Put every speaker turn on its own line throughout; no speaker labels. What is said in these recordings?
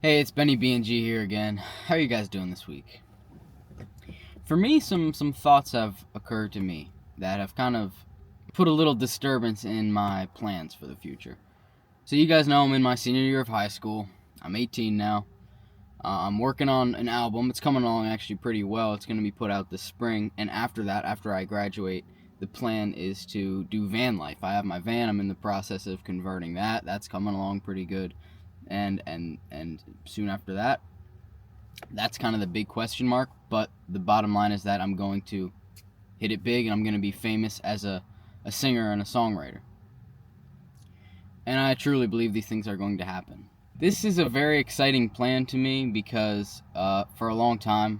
Hey, it's Benny B&G here again. How are you guys doing this week? For me, some thoughts have occurred to me that have kind of put a little disturbance in my plans for the future. So you guys know I'm in my senior year of high school. I'm 18 now. I'm working on an album. It's coming along actually pretty well. It's going to be put out this spring, and after that, after I graduate, the plan is to do van life. I have my van. I'm in the process of converting that. That's coming along pretty good. And soon after that, that's kind of the big question mark. But the bottom line is that I'm going to hit it big and I'm going to be famous as a singer and a songwriter. And I truly believe these things are going to happen. This is a very exciting plan to me because for a long time,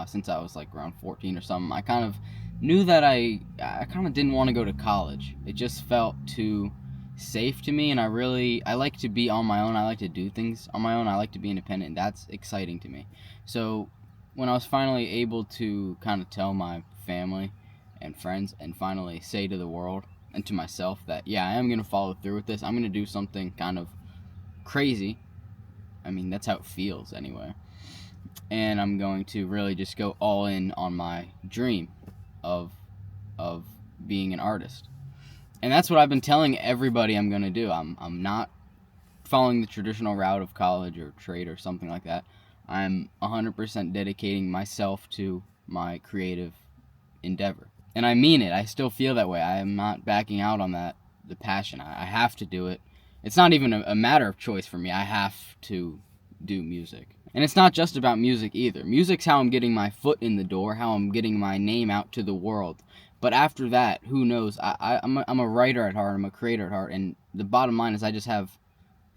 since I was like around 14 or something, I kind of knew that I kind of didn't want to go to college. It just felt too safe to me, and I like to be on my own. I like to do things on my own. I like to be independent, and that's exciting to me. So when I was finally able to kind of tell my family and friends and finally say to the world and to myself that yeah, I am going to follow through with this. I'm going to do something kind of crazy. I mean, that's how it feels anyway. And I'm going to really just go all in on my dream of of being an artist. And that's what I've been telling everybody I'm going to do. I'm not following the traditional route of college or trade or something like that. I'm 100% dedicating myself to my creative endeavor. And I mean it. I still feel that way. I am not backing out on that, the passion. I have to do it. It's not even a matter of choice for me. I have to do music. And it's not just about music either. Music's how I'm getting my foot in the door, how I'm getting my name out to the world. But after that, who knows? I'm a writer at heart. I'm a creator at heart. And the bottom line is I just have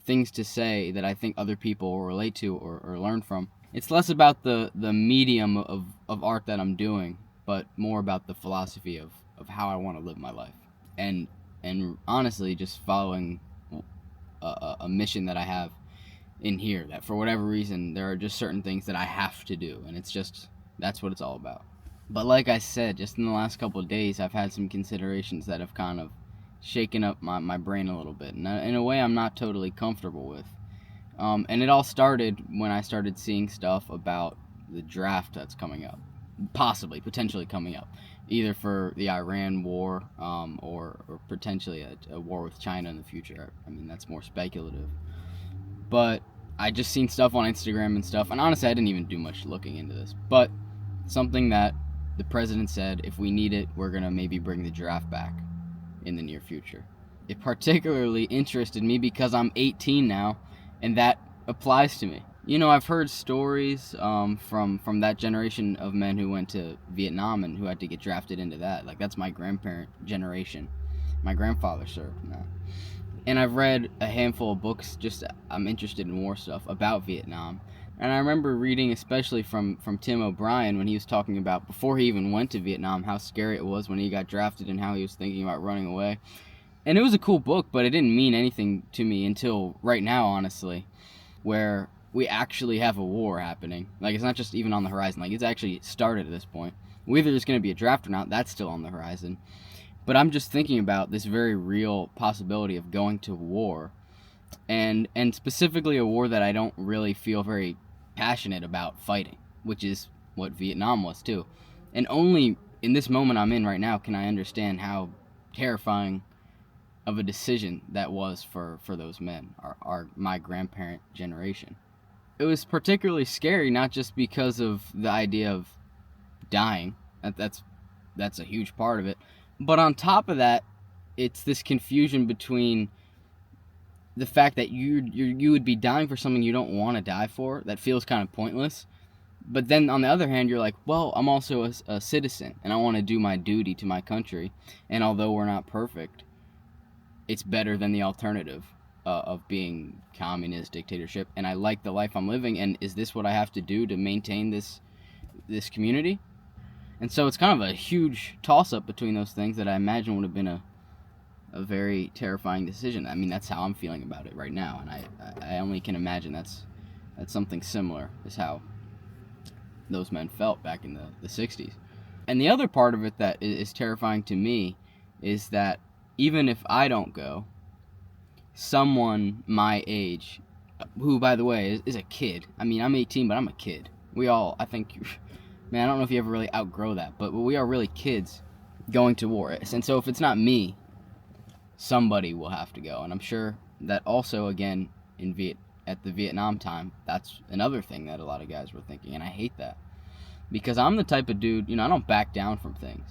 things to say that I think other people will relate to or learn from. It's less about the medium of art that I'm doing, but more about the philosophy of how I want to live my life. And and honestly, just following a mission that I have in here, that for whatever reason there are just certain things that I have to do, and it's just that's what it's all about. But like I said, just in the last couple of days, I've had some considerations that have kind of shaken up my brain a little bit, and in a way I'm not totally comfortable with. And it all started when I started seeing stuff about the draft that's coming up, possibly, potentially coming up, either for the Iran war or potentially a war with China in the future. I mean, that's more speculative. But I just seen stuff on Instagram and stuff, and honestly, I didn't even do much looking into this. But something that the president said, if we need it, we're gonna maybe bring the draft back in the near future. It particularly interested me because I'm 18 now, and that applies to me. You know, I've heard stories from that generation of men who went to Vietnam and who had to get drafted into that. Like that's my grandparent generation. My grandfather served in that. And I've read a handful of books. Just I'm interested in war stuff about Vietnam. And I remember reading, especially from Tim O'Brien, when he was talking about before he even went to Vietnam, how scary it was when he got drafted and how he was thinking about running away. And it was a cool book, but it didn't mean anything to me until right now, honestly, where we actually have a war happening. Like, it's not just even on the horizon. Like, it's actually started at this point. Whether there's going to be a draft or not, that's still on the horizon. But I'm just thinking about this very real possibility of going to war, and specifically a war that I don't really feel very passionate about fighting, which is what Vietnam was too. And only in this moment I'm in right now can I understand how terrifying of a decision that was for those men, my grandparent generation. It was particularly scary, not just because of the idea of dying. That's a huge part of it. But on top of that, it's this confusion between the fact that you would be dying for something you don't want to die for. That feels kind of pointless. But then on the other hand, you're like, well, I'm also a citizen, and I want to do my duty to my country. And although we're not perfect, it's better than the alternative of being communist dictatorship. And I like the life I'm living. And is this what I have to do to maintain this community? And so it's kind of a huge toss up between those things that I imagine would have been a very terrifying decision. I mean, that's how I'm feeling about it right now, and I only can imagine that's something similar is how those men felt back in the 60s. And the other part of it that is terrifying to me is that even if I don't go, someone my age who, by the way, is a kid. I mean, I'm 18, but I'm a kid. We all, I think, man, I don't know if you ever really outgrow that, but we are really kids going to war. And so if it's not me, somebody will have to go. And I'm sure that also, again, at the Vietnam time, that's another thing that a lot of guys were thinking, and I hate that. Because I'm the type of dude, I don't back down from things.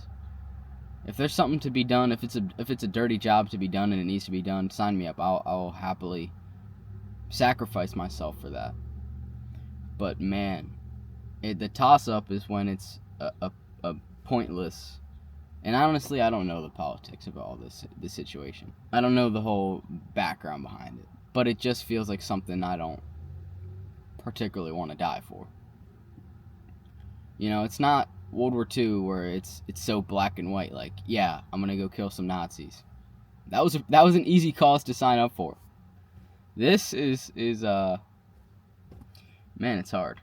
If there's something to be done, if it's a dirty job to be done and it needs to be done, sign me up. I'll happily sacrifice myself for that. But man, the toss-up is when it's a pointless. And honestly, I don't know the politics of all this situation. I don't know the whole background behind it. But it just feels like something I don't particularly want to die for. It's not World War II where it's so black and white. Like, yeah, I'm gonna go kill some Nazis. That was an easy cause to sign up for. This is man, it's hard.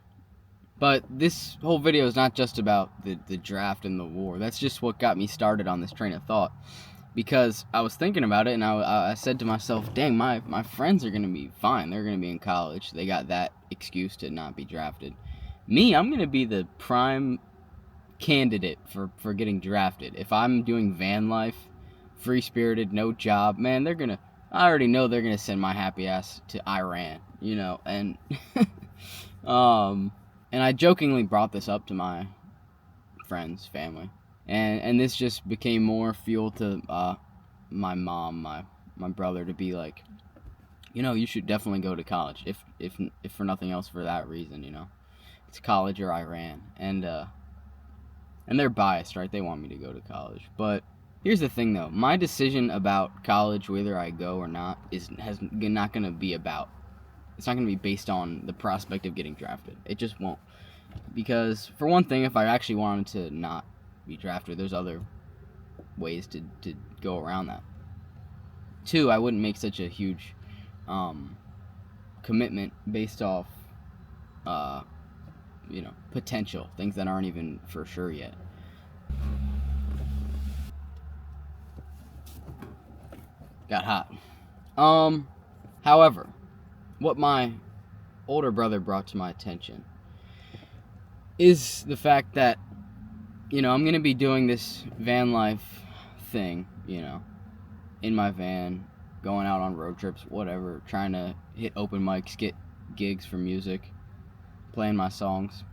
But this whole video is not just about the draft and the war. That's just what got me started on this train of thought. Because I was thinking about it, and I said to myself, dang, my friends are going to be fine. They're going to be in college. They got that excuse to not be drafted. Me, I'm going to be the prime candidate for getting drafted. If I'm doing van life, free-spirited, no job, man, I already know they're going to send my happy ass to Iran, and and I jokingly brought this up to my friends, family, and this just became more fuel to my mom, my brother, to be like, you should definitely go to college, if for nothing else, for that reason, it's college or Iran, and they're biased, right? They want me to go to college, but here's the thing, though. My decision about college, whether I go or not, it's not going to be based on the prospect of getting drafted. It just won't. Because, for one thing, if I actually wanted to not be drafted, there's other ways to go around that. Two, I wouldn't make such a huge commitment based off, potential, things that aren't even for sure yet. Got hot. However, what my older brother brought to my attention is the fact that, I'm going to be doing this van life thing, in my van, going out on road trips, whatever, trying to hit open mics, get gigs for music, playing my songs.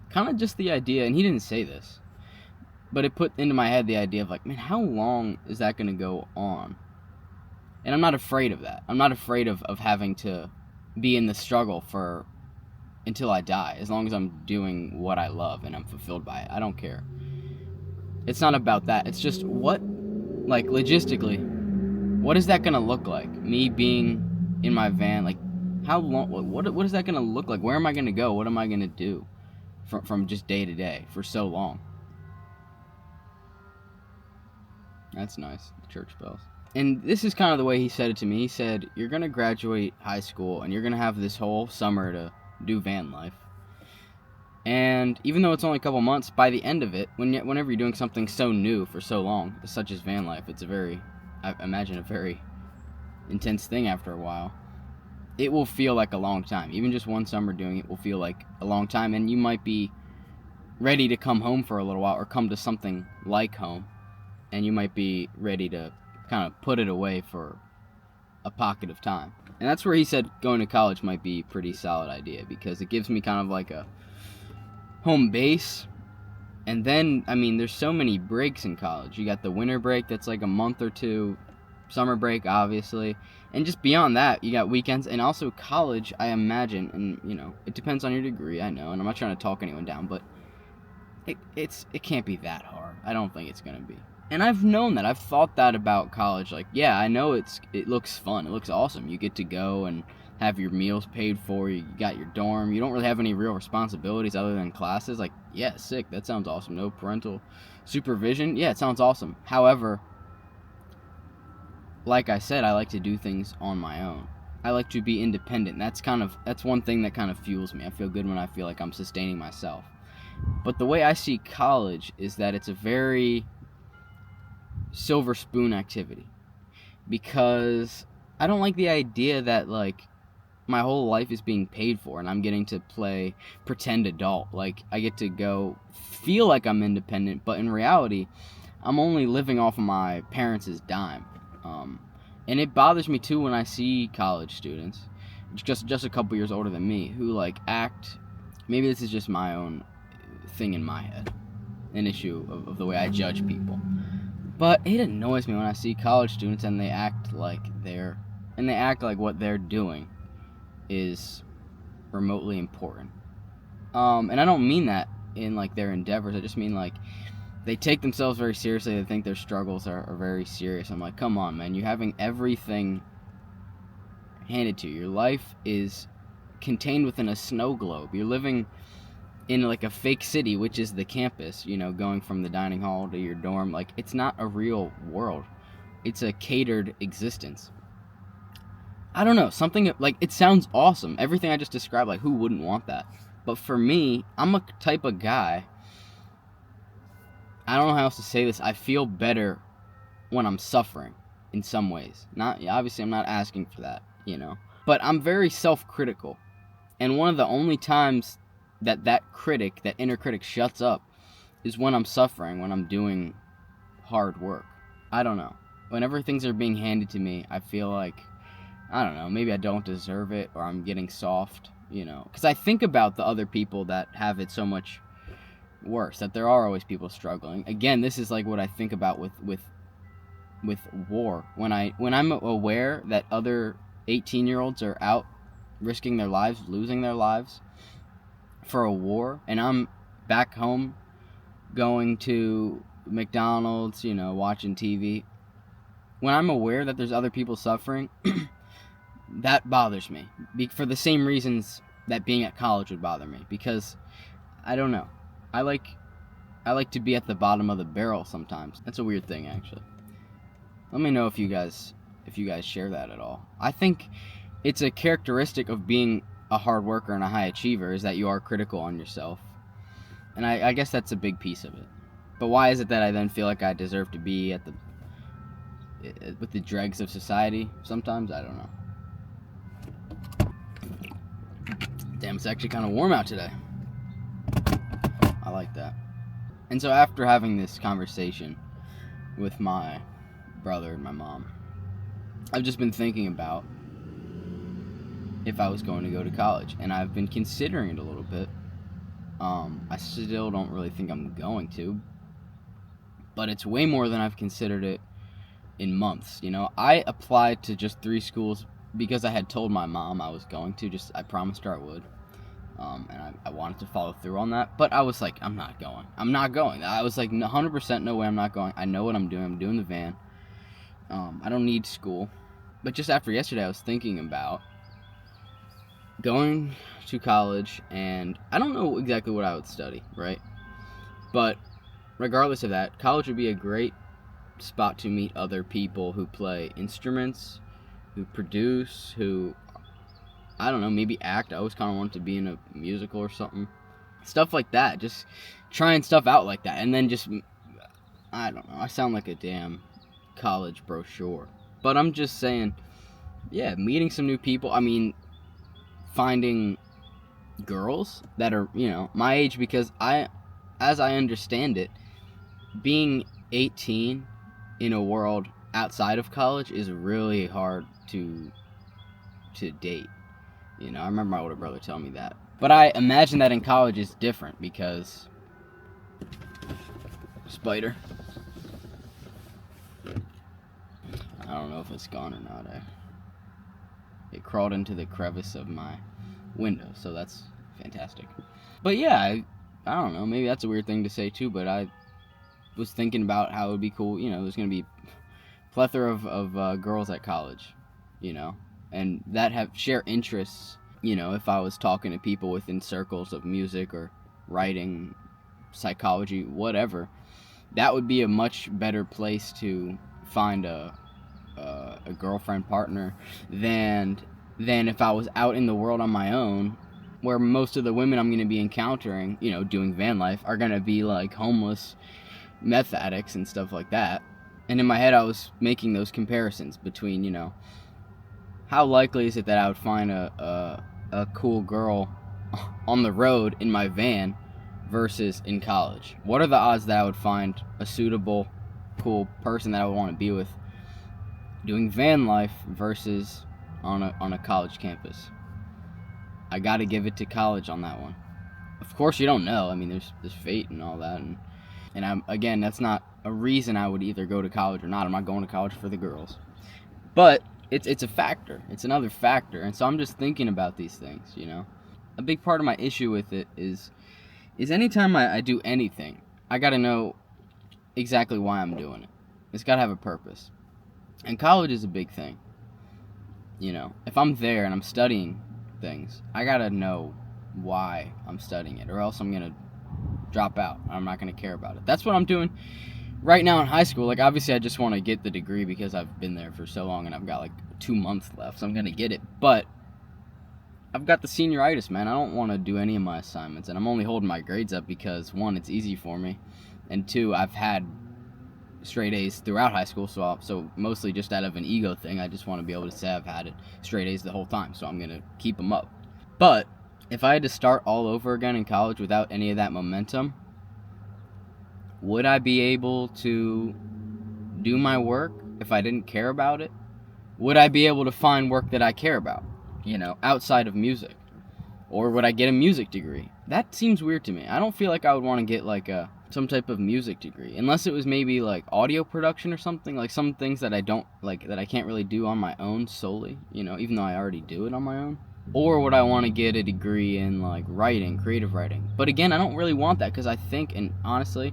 Kind of just the idea, and he didn't say this, but it put into my head the idea of like, man, how long is that going to go on? And I'm not afraid of that. I'm not afraid of having to be in the struggle until I die, as long as I'm doing what I love and I'm fulfilled by it. I don't care. It's not about that. It's just logistically, what is that gonna look like? Me being in my van, like, how long? What is that gonna look like? Where am I gonna go? What am I gonna do from just day to day for so long? That's nice. The church bells. And this is kind of the way he said it to me. He said, you're gonna graduate high school and you're gonna have this whole summer to do van life, and even though it's only a couple months, by the end of it, whenever you're doing something so new for so long, such as van life, it's I imagine a very intense thing. After a while, it will feel like a long time. Even just one summer doing it will feel like a long time, and you might be ready to come home for a little while, or come to something like home, and you might be ready to kind of put it away for a pocket of time. And that's where he said going to college might be a pretty solid idea, because it gives me kind of like a home base. And then, I mean, there's so many breaks in college. You got the winter break that's like a month or two, summer break, obviously, and just beyond that, you got weekends. And also college, I imagine, and it depends on your degree, I know, and I'm not trying to talk anyone down, but it can't be that hard. I don't think it's gonna be. And I've known that. I've thought that about college. Like, yeah, I know it looks fun. It looks awesome. You get to go and have your meals paid for. You got your dorm. You don't really have any real responsibilities other than classes. Like, yeah, sick. That sounds awesome. No parental supervision. Yeah, it sounds awesome. However, like I said, I like to do things on my own. I like to be independent. That's one thing that kind of fuels me. I feel good when I feel like I'm sustaining myself. But the way I see college is that it's a very silver spoon activity, because I don't like the idea that, like, my whole life is being paid for, and I'm getting to play pretend adult. Like, I get to go feel like I'm independent, but in reality, I'm only living off of my parents' dime. And it bothers me too when I see college students, just a couple years older than me, who like act. Maybe this is just my own thing in my head, an issue of the way I judge people. But it annoys me when I see college students and they act like what they're doing is remotely important. And I don't mean that in like their endeavors. I just mean like they take themselves very seriously. They think their struggles are very serious. I'm like, come on, man. You're having everything handed to you. Your life is contained within a snow globe. You're living in like a fake city, which is the campus, going from the dining hall to your dorm. Like, it's not a real world. It's a catered existence. I don't know, something like, it sounds awesome. Everything I just described, like, who wouldn't want that? But for me, I'm a type of guy, I don't know how else to say this, I feel better when I'm suffering in some ways. Obviously I'm not asking for that, but I'm very self-critical. And one of the only times that inner critic shuts up is when I'm suffering, when I'm doing hard work. I don't know. Whenever things are being handed to me, I feel like, I don't know, maybe I don't deserve it, or I'm getting soft, because I think about the other people that have it so much worse, that there are always people struggling. Again, this is like what I think about with war. When I'm aware that other 18-year-olds are out risking their lives, losing their lives for a war, and I'm back home going to McDonald's, watching TV. When I'm aware that there's other people suffering, that bothers me. For the same reasons that being at college would bother me. Because, I don't know. I like to be at the bottom of the barrel sometimes. That's a weird thing, actually. Let me know if you guys share that at all. I think it's a characteristic of being a hard worker and a high achiever is that you are critical on yourself. And I guess that's a big piece of it. But why is it that I then feel like I deserve to be with the dregs of society sometimes? I don't know. Damn, it's actually kind of warm out today. I like that. And so after having this conversation with my brother and my mom, I've just been thinking about if I was going to go to college, and I've been considering it a little bit. I still don't really think I'm going to, but it's way more than I've considered it in months. I applied to just 3 schools because I had told my mom I was going to. I promised her I would, and I wanted to follow through on that. But I was like, I'm not going. I was like, 100% no way I'm not going. I know what I'm doing. I'm doing the van. I don't need school. But just after yesterday, I was thinking about going to college, and I don't know exactly what I would study, right? But regardless of that, college would be a great spot to meet other people who play instruments, who produce, who, I don't know, maybe act. I always kind of wanted to be in a musical or something. Stuff like that. Just trying stuff out like that. And then just, I don't know. I sound like a damn college brochure. But I'm just saying, yeah, meeting some new people. I mean, finding girls that are, my age, because as I understand it, being 18 in a world outside of college is really hard to date. I remember my older brother telling me that. But I imagine that in college is different because spider. I don't know if it's gone or not. It crawled into the crevice of my window, so that's fantastic. But yeah, I don't know, maybe that's a weird thing to say too, but I was thinking about how it would be cool, there's going to be a plethora of girls at college, and that share interests, if I was talking to people within circles of music or writing, psychology, whatever, that would be a much better place to find a girlfriend partner than if I was out in the world on my own, where most of the women I'm going to be encountering, doing van life, are going to be like homeless meth addicts and stuff like that. And in my head I was making those comparisons between, how likely is it that I would find a cool girl on the road in my van versus in college? What are the odds that I would find a suitable, cool person that I would want to be with doing van life versus on a college campus? I got to give it to college on that one. Of course, you don't know. I mean, there's fate and all that, and again, that's not a reason I would either go to college or not. I'm not going to college for the girls, but it's a factor. It's another factor, and so I'm just thinking about these things. A big part of my issue with it is anytime I do anything, I got to know exactly why I'm doing it. It's got to have a purpose, and college is a big thing. If I'm there and I'm studying things, I got to know why I'm studying it, or else I'm gonna drop out. I'm not gonna care about it. That's what I'm doing right now in high school. Like, obviously I just want to get the degree because I've been there for so long and I've got like 2 months left, so I'm gonna get it. But I've got the senioritis, man. I don't want to do any of my assignments, and I'm only holding my grades up because, one, it's easy for me, and two, I've had straight A's throughout high school, so mostly just out of an ego thing. I just want to be able to say I've had it straight A's the whole time, so I'm gonna keep them up. But if I had to start all over again in college without any of that momentum, would I be able to do my work if I didn't care about it? Would I be able to find work that I care about, outside of music? Or would I get a music degree? That seems weird to me. I don't feel like I would want to get like some type of music degree, unless it was maybe like audio production or something, like some things that I don't like, that I can't really do on my own solely, even though I already do it on my own. Or would I want to get a degree in like writing, creative writing? But again, I don't really want that, because I think, and honestly,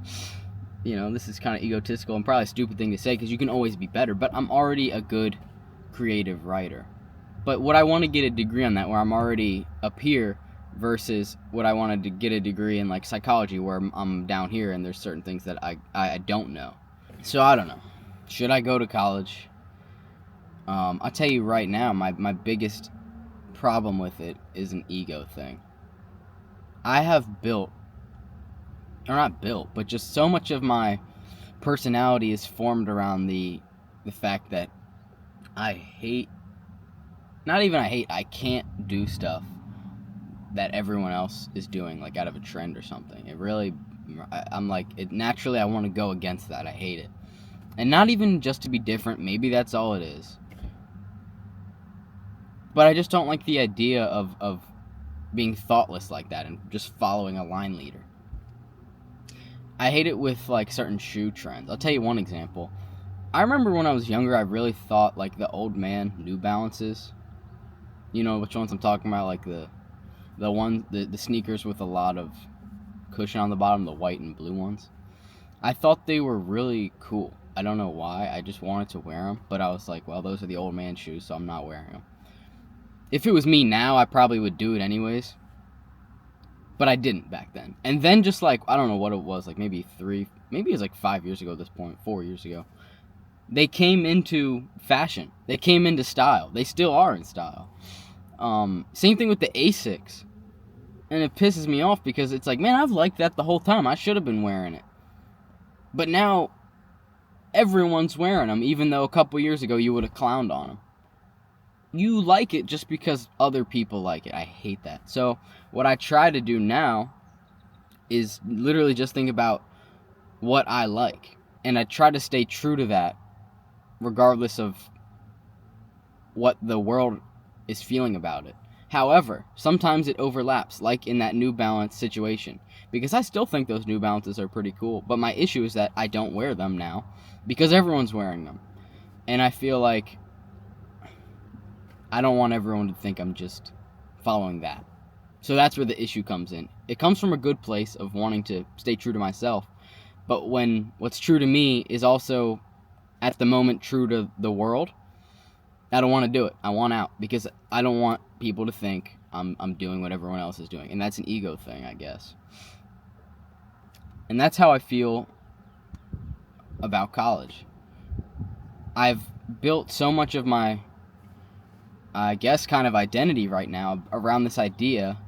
this is kind of egotistical and probably a stupid thing to say, because you can always be better, but I'm already a good creative writer. But would I want to get a degree on that where I'm already up here, versus would I want to get a degree in like psychology where I'm down here and there's certain things that I don't know? So I don't know. Should I go to college? I'll tell you right now, my biggest problem with it is an ego thing. I have built, or not built, but just so much of my personality is formed around the fact that I can't do stuff that everyone else is doing, like out of a trend or something. I'm like, naturally I want to go against that. I hate it. And not even just to be different, maybe that's all it is. But I just don't like the idea of being thoughtless like that and just following a line leader. I hate it with like certain shoe trends. I'll tell you one example. I remember when I was younger, I really thought like the old man New Balances. You know which ones I'm talking about, like the sneakers with a lot of cushion on the bottom, the white and blue ones. I thought they were really cool. I don't know why. I just wanted to wear them, but I was like, well, those are the old man shoes, so I'm not wearing them. If it was me now, I probably would do it anyways. But I didn't back then. And then just like, I don't know what it was, like maybe it was like 5 years ago at this point, 4 years ago. They came into fashion. They came into style. They still are in style. Same thing with the Asics. And it pisses me off because it's like, man, I've liked that the whole time. I should have been wearing it. But now, everyone's wearing them, even though a couple years ago you would have clowned on them. You like it just because other people like it. I hate that. So what I try to do now is literally just think about what I like. And I try to stay true to that regardless of what the world is feeling about it. However, sometimes it overlaps, like in that New Balance situation. Because I still think those New Balances are pretty cool. But my issue is that I don't wear them now because everyone's wearing them. And I feel like I don't want everyone to think I'm just following that. So that's where the issue comes in. It comes from a good place of wanting to stay true to myself. But when what's true to me is also, at the moment, true to the world, I don't want to do it. I want out. Because I don't want people to think I'm doing what everyone else is doing. And that's an ego thing, I guess. And that's how I feel about college. I've built so much of my, I guess, kind of identity right now around this idea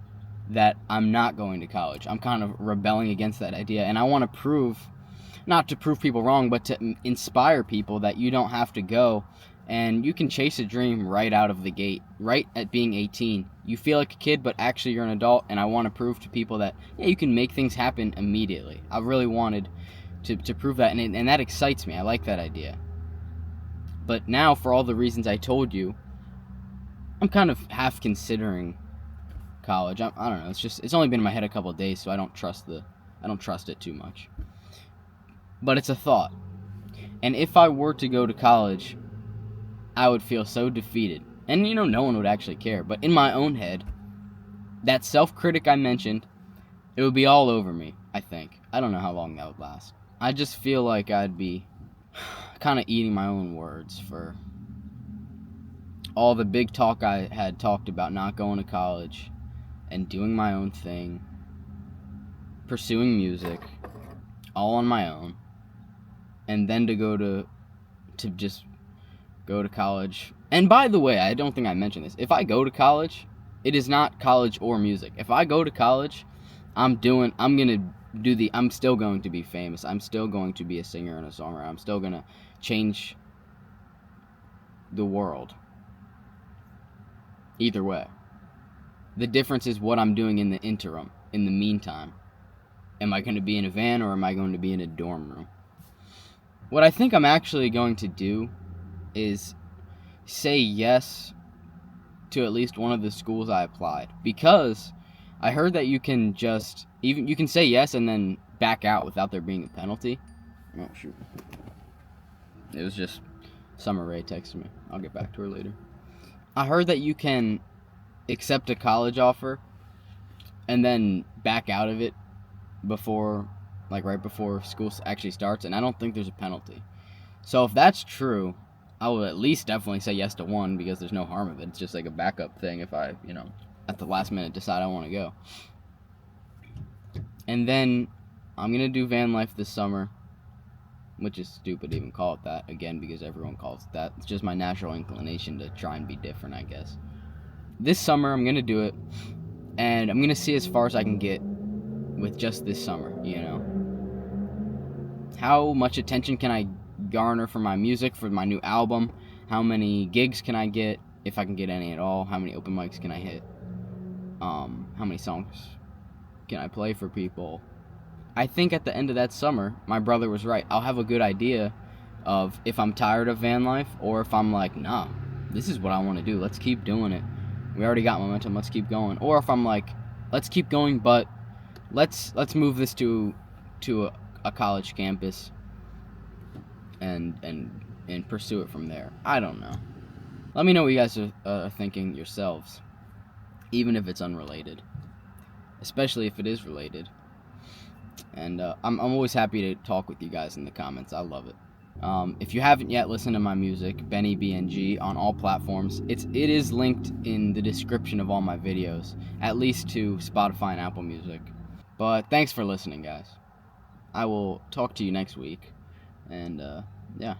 that I'm not going to college. I'm kind of rebelling against that idea, and I want to prove, not to prove people wrong, but to inspire people that you don't have to go And you can chase a dream right out of the gate, right at being 18. You feel like a kid, but actually you're an adult, and I want to prove to people that, yeah, you can make things happen immediately. I really wanted to prove that, and that excites me. I like that idea. But now, for all the reasons I told you, I'm kind of half considering college. I don't know. It's only been in my head a couple of days, so I don't trust it too much. But it's a thought. And if I were to go to college, I would feel so defeated. And no one would actually care. But in my own head, that self-critic I mentioned, it would be all over me, I think. I don't know how long that would last. I just feel like I'd be kind of eating my own words for all the big talk I had talked about not going to college and doing my own thing, pursuing music, all on my own, and then to just go to college. And by the way, I don't think I mentioned this. If I go to college, it is not college or music. If I go to college, I'm still going to be famous. I'm still going to be a singer and a songwriter. I'm still going to change the world. Either way. The difference is what I'm doing in the interim, in the meantime. Am I going to be in a van or am I going to be in a dorm room? What I think I'm actually going to do is say yes to at least one of the schools I applied, because I heard that you can say yes and then back out without there being a penalty. Oh shoot. It was just Summer Rae texting me. I'll get back to her later. I heard that you can accept a college offer and then back out of it right before school actually starts, and I don't think there's a penalty. So if that's true, I will at least definitely say yes to one, because there's no harm of it. It's just like a backup thing if I, at the last minute decide I want to go. And then I'm going to do van life this summer, which is stupid to even call it that, again, because everyone calls it that. It's just my natural inclination to try and be different, I guess. This summer, I'm going to do it, and I'm going to see as far as I can get with just this summer, How much attention can I garner for my music, for my new album? How many gigs can I get, if I can get any at all? How many open mics can I hit? How many songs can I play for people? I think at the end of that summer, my brother was right. I'll have a good idea of if I'm tired of van life, or if I'm like, nah, this is what I want to do. Let's keep doing it. We already got momentum. Let's keep going. Or if I'm like, let's keep going, but let's move this to a college campus and pursue it from there. I don't know. Let me know what you guys are thinking yourselves, even if it's unrelated, especially if it is related. And I'm always happy to talk with you guys in the comments. I love it. If you haven't yet listened to my music, Benny BNG, on all platforms, it is linked in the description of all my videos, at least to Spotify and Apple Music. But thanks for listening, guys. I will talk to you next week, and yeah.